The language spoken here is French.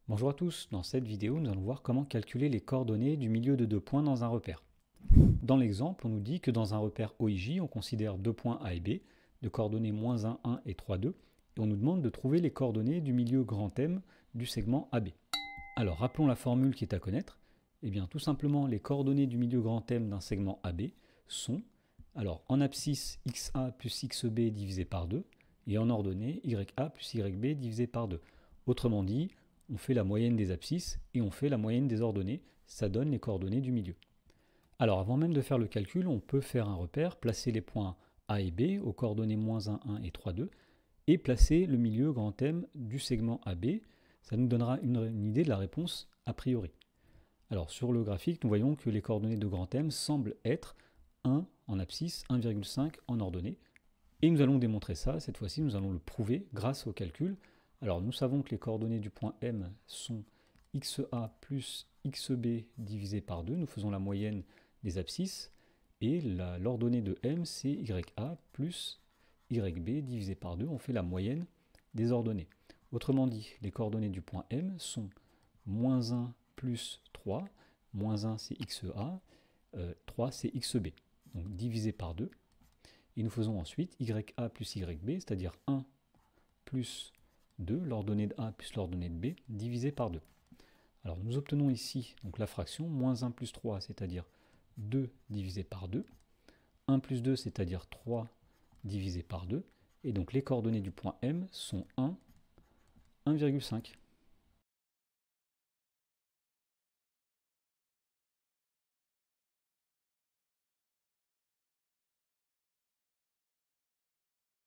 Bonjour à tous, dans cette vidéo nous allons voir comment calculer les coordonnées du milieu de deux points dans un repère. Dans l'exemple, on nous dit que dans un repère OIJ, on considère deux points A et B, de coordonnées -1, 1 et 3, 2, et on nous demande de trouver les coordonnées du milieu grand M du segment AB. Alors rappelons la formule qui est à connaître. Eh bien tout simplement les coordonnées du milieu grand M d'un segment AB sont, alors en abscisse XA plus XB divisé par 2, et en ordonnée YA plus YB divisé par 2. Autrement dit, on fait la moyenne des abscisses et on fait la moyenne des ordonnées, ça donne les coordonnées du milieu. Alors avant même de faire le calcul, on peut faire un repère, placer les points A et B aux coordonnées -1, 1 et 3, 2, et placer le milieu grand M du segment AB. Ça nous donnera une idée de la réponse a priori. Alors sur le graphique, nous voyons que les coordonnées de grand M semblent être 1 en abscisse, 1,5 en ordonnée. Et nous allons démontrer ça, cette fois-ci nous allons le prouver grâce au calcul. Alors nous savons que les coordonnées du point M sont XA plus XB divisé par 2, nous faisons la moyenne des abscisses, et l'ordonnée de M c'est YA plus YB divisé par 2, on fait la moyenne des ordonnées. Autrement dit, les coordonnées du point M sont -1 plus 3, -1 c'est XA, 3 c'est XB, donc divisé par 2. Et nous faisons ensuite YA plus YB, c'est-à-dire 1 plus 2, l'ordonnée de A plus l'ordonnée de B, divisé par 2. Alors nous obtenons ici donc la fraction -1 plus 3, c'est-à-dire 2 divisé par 2, 1 plus 2, c'est-à-dire 3 divisé par 2, et donc les coordonnées du point M sont 1, 1,5.